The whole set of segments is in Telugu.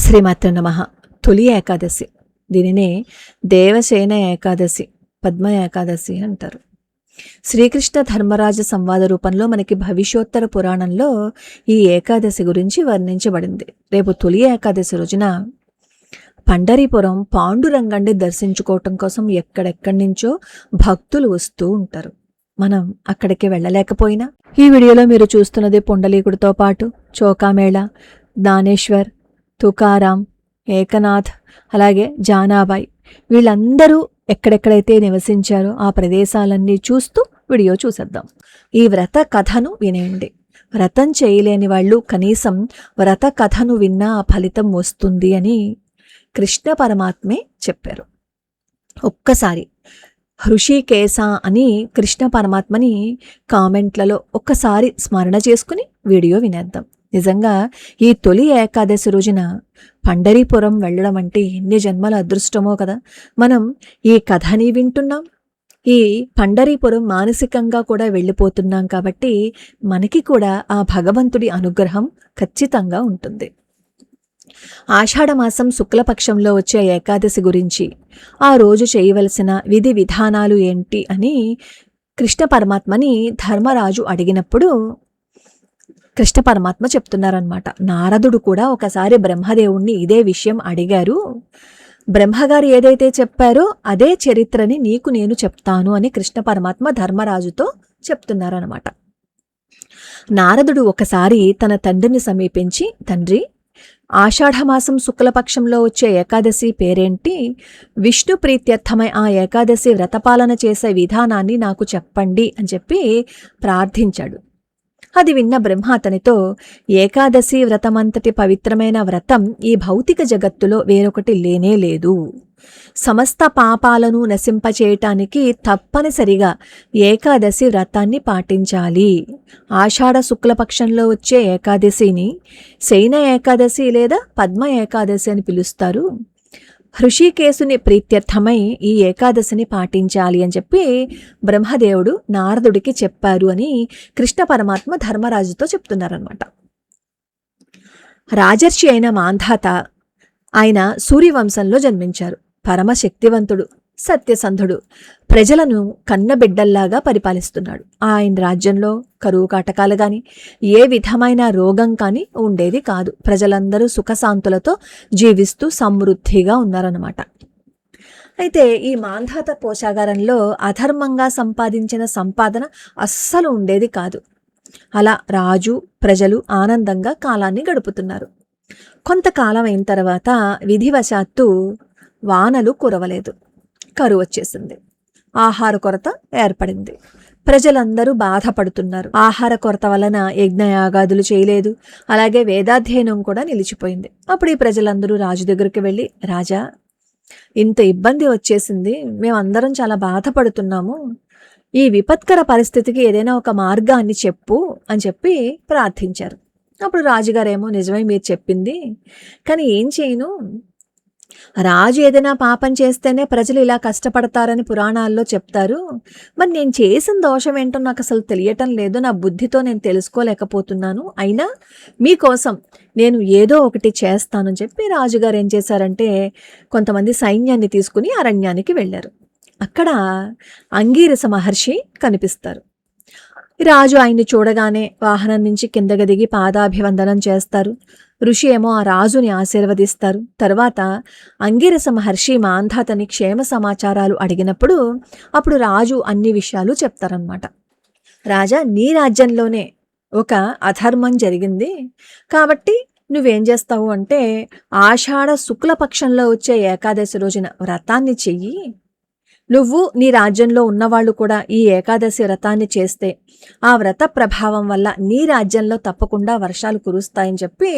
శ్రీమాత్ర నమః. తొలి ఏకాదశి, దీనినే దేవసేన ఏకాదశి, పద్మ ఏకాదశి అంటారు. శ్రీకృష్ణ ధర్మరాజ సంవాద రూపంలో మనకి భవిష్యోత్తర పురాణంలో ఈ ఏకాదశి గురించి వర్ణించబడింది. రేపు తొలి ఏకాదశి రోజున పండరీపురం పాండురంగాన్ని దర్శించుకోవటం కోసం ఎక్కడెక్కడి నుంచో భక్తులు వస్తూ ఉంటారు. మనం అక్కడికి వెళ్ళలేకపోయినా ఈ వీడియోలో మీరు చూస్తున్నది పుండలీకుడితో పాటు చోకామేళ, జ్ఞానేశ్వర్, తుకారాం, ఏకనాథ్, అలాగే జానాబాయి, వీళ్ళందరూ ఎక్కడెక్కడైతే నివసించారో ఆ ప్రదేశాలన్నీ చూస్తూ వీడియో చూసేద్దాం. ఈ వ్రత కథను వినేయండి. వ్రతం చేయలేని వాళ్ళు కనీసం వ్రత కథను విన్నా ఆ ఫలితం వస్తుంది అని కృష్ణ పరమాత్మే చెప్పారు. ఒక్కసారి హృషికేశ అని కృష్ణ పరమాత్మని కామెంట్లలో ఒక్కసారి స్మరణ చేసుకుని వీడియో వినేద్దాం. నిజంగా ఈ తొలి ఏకాదశి రోజున పండరీపురం వెళ్ళడం అంటే ఎన్ని జన్మల అదృష్టమో కదా. మనం ఈ కథని వింటున్నాం, ఈ పండరీపురం మానసికంగా కూడా వెళ్ళిపోతున్నాం. కాబట్టి మనకి కూడా ఆ భగవంతుడి అనుగ్రహం ఖచ్చితంగా ఉంటుంది. ఆషాఢమాసం శుక్లపక్షంలో వచ్చే ఏకాదశి గురించి, ఆ రోజు చేయవలసిన విధి విధానాలు ఏంటి అని కృష్ణ పరమాత్మని ధర్మరాజు అడిగినప్పుడు కృష్ణ పరమాత్మ చెప్తున్నారనమాట. నారదుడు కూడా ఒకసారి బ్రహ్మదేవుణ్ణి ఇదే విషయం అడిగారు. బ్రహ్మగారు ఏదైతే చెప్పారో అదే చరిత్రని నీకు నేను చెప్తాను అని కృష్ణ పరమాత్మ ధర్మరాజుతో చెప్తున్నారనమాట. నారదుడు ఒకసారి తన తండ్రిని సమీపించి, తండ్రి, ఆషాఢమాసం శుక్లపక్షంలో వచ్చే ఏకాదశి పేరేంటి? విష్ణు ప్రీత్యర్థమై ఆ ఏకాదశి వ్రతపాలన చేసే విధానాన్ని నాకు చెప్పండి అని చెప్పి ప్రార్థించాడు. అది విన్న బ్రహ్మ అతనితో, ఏకాదశి వ్రతమంతటి పవిత్రమైన వ్రతం ఈ భౌతిక జగత్తులో వేరొకటి లేనే లేదు. సమస్త పాపాలను నశింపచేయటానికి తప్పనిసరిగా ఏకాదశి వ్రతాన్ని పాటించాలి. ఆషాఢ శుక్లపక్షంలో వచ్చే ఏకాదశిని శయన ఏకాదశి లేదా పద్మ ఏకాదశి అని పిలుస్తారు. హృషికేశుని ప్రీత్యర్థమై ఈ ఏకాదశిని పాటించాలి అని చెప్పి బ్రహ్మదేవుడు నారదుడికి చెప్పారు అని కృష్ణ పరమాత్మ ధర్మరాజుతో చెప్తున్నారనమాట. రాజర్షి అయిన మాంధాత, ఆయన సూర్యవంశంలో జన్మించారు. పరమశక్తివంతుడు, సత్యసంధుడు, ప్రజలను కన్నబిడ్డల్లాగా పరిపాలిస్తున్నాడు. ఆయన రాజ్యంలో కరువు కాటకాలు కానీ ఏ విధమైన రోగం కానీ ఉండేది కాదు. ప్రజలందరూ సుఖశాంతులతో జీవిస్తూ సమృద్ధిగా ఉన్నారన్నమాట. అయితే ఈ మాంధాత పోషాగారంలో అధర్మంగా సంపాదించిన సంపాదన అస్సలు ఉండేది కాదు. అలా రాజు, ప్రజలు ఆనందంగా కాలాన్ని గడుపుతున్నారు. కొంతకాలం అయిన తర్వాత విధివశాత్తు వానలు కురవలేదు, కరువు వచ్చేసింది. ఆహార కొరత ఏర్పడింది. ప్రజలందరూ బాధపడుతున్నారు. ఆహార కొరత వలన యజ్ఞయాగాదులు చేయలేదు, అలాగే వేదాధ్యయనం కూడా నిలిచిపోయింది. అప్పుడు ఈ ప్రజలందరూ రాజు దగ్గరికి వెళ్ళి, రాజా, ఇంత ఇబ్బంది వచ్చేసింది, మేమందరం చాలా బాధపడుతున్నాము, ఈ విపత్కర పరిస్థితికి ఏదైనా ఒక మార్గాన్ని చెప్పు అని చెప్పి ప్రార్థించారు. అప్పుడు రాజుగారేమో, నిజమే మీరు చెప్పింది, కానీ ఏం చేయను, రాజు ఏదైనా పాపం చేస్తేనే ప్రజలు ఇలా కష్టపడతారని పురాణాల్లో చెప్తారు. మరి నేను చేసిన దోషం ఏంటో నాకు అసలు తెలియటం లేదు, నా బుద్ధితో నేను తెలుసుకోలేకపోతున్నాను. అయినా మీకోసం నేను ఏదో ఒకటి చేస్తానని చెప్పి రాజుగారు ఏం చేశారంటే కొంతమంది సైన్యాన్ని తీసుకుని అరణ్యానికి వెళ్ళారు. అక్కడ అంగీరస మహర్షి కనిపిస్తారు. రాజు ఆయన్ని చూడగానే వాహనం నుంచి కిందకి దిగి పాదాభివందనం చేస్తారు. ఋషి ఏమో ఆ రాజుని ఆశీర్వదిస్తారు. తర్వాత అంగిరస మహర్షి మాంధాతని క్షేమ సమాచారాలు అడిగినప్పుడు అప్పుడు రాజు అన్ని విషయాలు చెప్తారనమాట. రాజా, నీ రాజ్యంలోనే ఒక అధర్మం జరిగింది, కాబట్టి నువ్వేం చేస్తావు అంటే ఆషాఢ శుక్లపక్షంలో వచ్చే ఏకాదశి రోజున వ్రతాన్ని చెయ్యి. నువ్వు, నీ రాజ్యంలో ఉన్నవాళ్ళు కూడా ఈ ఏకాదశి వ్రతాన్ని చేస్తే ఆ వ్రత ప్రభావం వల్ల నీ రాజ్యంలో తప్పకుండా వర్షాలు కురుస్తాయని చెప్పి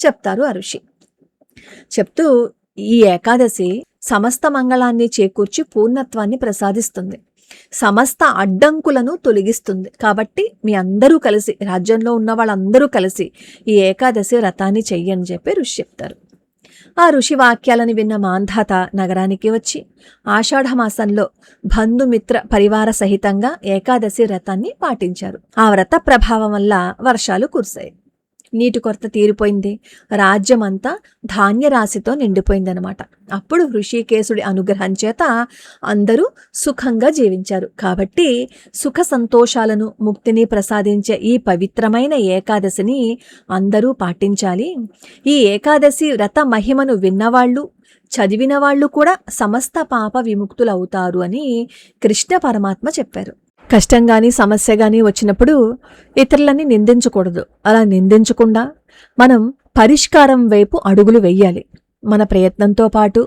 చెప్తారు ఆ ఋషి. చెప్తూ ఈ ఏకాదశి సమస్త మంగళాన్ని చేకూర్చి పూర్ణత్వాన్ని ప్రసాదిస్తుంది, సమస్త అడ్డంకులను తొలగిస్తుంది. కాబట్టి మీ అందరూ కలిసి, రాజ్యంలో ఉన్న వాళ్ళందరూ కలిసి ఈ ఏకాదశి వ్రతాన్ని చెయ్యని చెప్పి ఋషి చెప్తారు. ఆ ఋషి వాక్యాలను విన్న మాంధాత నగరానికి వచ్చి ఆషాఢమాసంలో బంధుమిత్ర పరివార సహితంగా ఏకాదశి వ్రతాన్ని పాటించారు. ఆ వ్రత ప్రభావం వల్ల వర్షాలు కురిశాయి. నీటి కొరత తీరిపోయింది. రాజ్యమంతా ధాన్యరాశితో నిండిపోయిందనమాట. అప్పుడు హృషికేశుడి అనుగ్రహం చేత అందరూ సుఖంగా జీవించారు. కాబట్టి సుఖ సంతోషాలను, ముక్తిని ప్రసాదించే ఈ పవిత్రమైన ఏకాదశిని అందరూ పాటించాలి. ఈ ఏకాదశి వ్రత మహిమను విన్నవాళ్ళు, చదివిన వాళ్ళు కూడా సమస్త పాప విముక్తులవుతారు అని కృష్ణ పరమాత్మ చెప్పారు. కష్టం కానీ సమస్య కానీ వచ్చినప్పుడు ఇతరులని నిందించకూడదు. అలా నిందించకుండా మనం పరిష్కారం వైపు అడుగులు వెయ్యాలి. మన ప్రయత్నంతో పాటు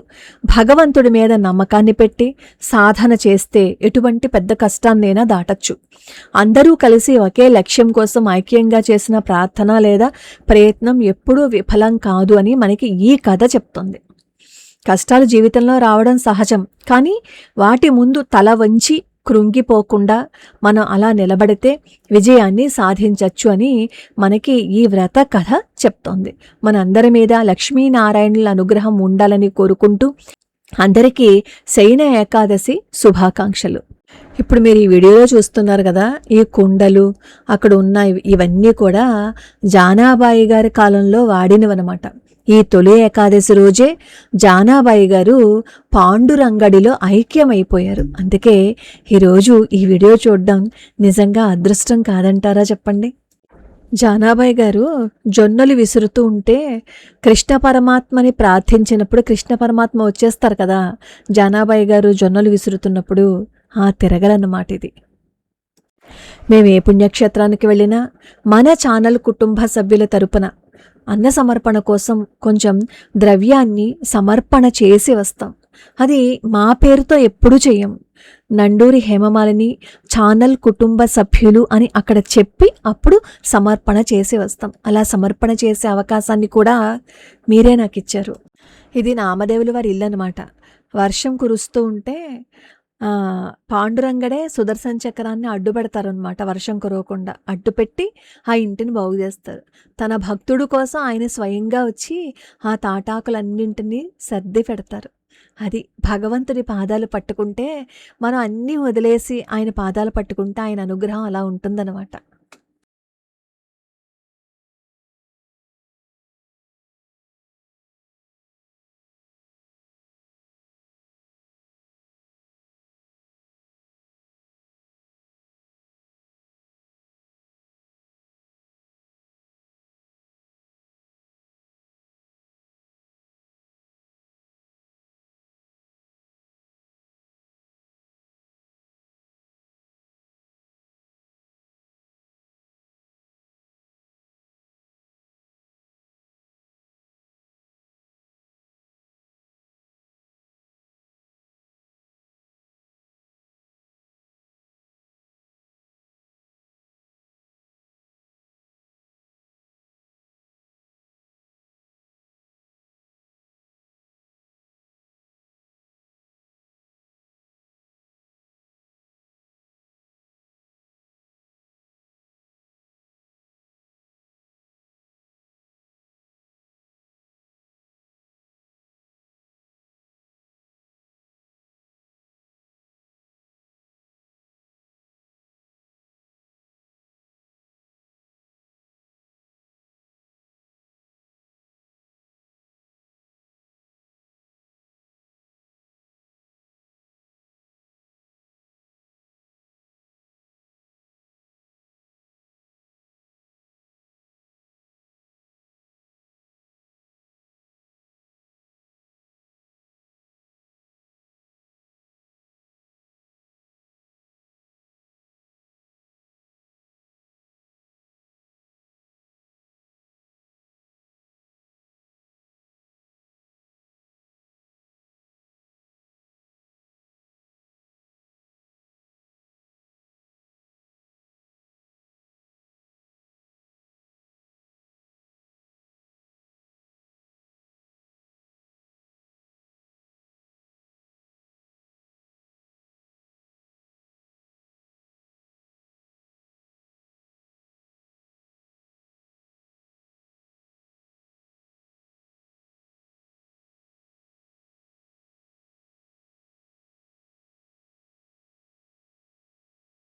భగవంతుడి మీద నమ్మకాన్ని పెట్టి సాధన చేస్తే ఎటువంటి పెద్ద కష్టాన్నైనా దాటచ్చు. అందరూ కలిసి ఒకే లక్ష్యం కోసం ఐక్యంగా చేసిన ప్రార్థన లేదా ప్రయత్నం ఎప్పుడూ విఫలం కాదు అని మనకి ఈ కథ చెప్తుంది. కష్టాలు జీవితంలో రావడం సహజం, కానీ వాటి ముందు తల వంచి కృంగిపోకుండా మనం అలా నిలబడితే విజయాన్ని సాధించవచ్చు అని మనకి ఈ వ్రత కథ చెప్తోంది. మనందరి మీద లక్ష్మీనారాయణుల అనుగ్రహం ఉండాలని కోరుకుంటూ అందరికీ శయన ఏకాదశి శుభాకాంక్షలు. ఇప్పుడు మీరు ఈ వీడియోలో చూస్తున్నారు కదా, ఈ కుండలు అక్కడ ఉన్న ఇవన్నీ కూడా జానాబాయి గారి కాలంలో వాడినవన్నమాట. ఈ తొలి ఏకాదశి రోజే జానాబాయి గారు పాండురంగడిలో ఐక్యమైపోయారు. అందుకే ఈరోజు ఈ వీడియో చూడడం నిజంగా అదృష్టం కాదంటారా చెప్పండి. జానాబాయి గారు జొన్నలు విసురుతూ ఉంటే కృష్ణ పరమాత్మని ప్రార్థించినప్పుడు కృష్ణ పరమాత్మ వచ్చేస్తారు కదా. జానాబాయి గారు జొన్నలు విసురుతున్నప్పుడు తిరగలన్నమాట ఇది. మేము ఏ పుణ్యక్షేత్రానికి వెళ్ళినా మన ఛానల్ కుటుంబ సభ్యుల తరపున అన్న సమర్పణ కోసం కొంచెం ద్రవ్యాన్ని సమర్పణ చేసి వస్తాం. అది మా పేరుతో ఎప్పుడూ చెయ్యం. నండూరి హేమమాలిని ఛానల్ కుటుంబ సభ్యులు అని అక్కడ చెప్పి అప్పుడు సమర్పణ చేసి వస్తాం. అలా సమర్పణ చేసే అవకాశాన్ని కూడా మీరే నాకు ఇచ్చారు. ఇది నామదేవుల వారి ఇల్లు అనమాట. వర్షం కురుస్తూ ఉంటే పాండురంగడే సుదర్శన చక్రాన్ని అడ్డు పెడతారనమాట. వర్షం కురవకుండా అడ్డుపెట్టి ఆ ఇంటిని బాగు చేస్తారు. తన భక్తుడు కోసం ఆయన స్వయంగా వచ్చి ఆ తాటాకులన్నింటినీ సర్ది పెడతారు. అది భగవంతుడి పాదాలు పట్టుకుంటే మనం అన్నీ వదిలేసి ఆయన పాదాలు పట్టుకుంటే ఆయన అనుగ్రహం అలా ఉంటుందన్నమాట.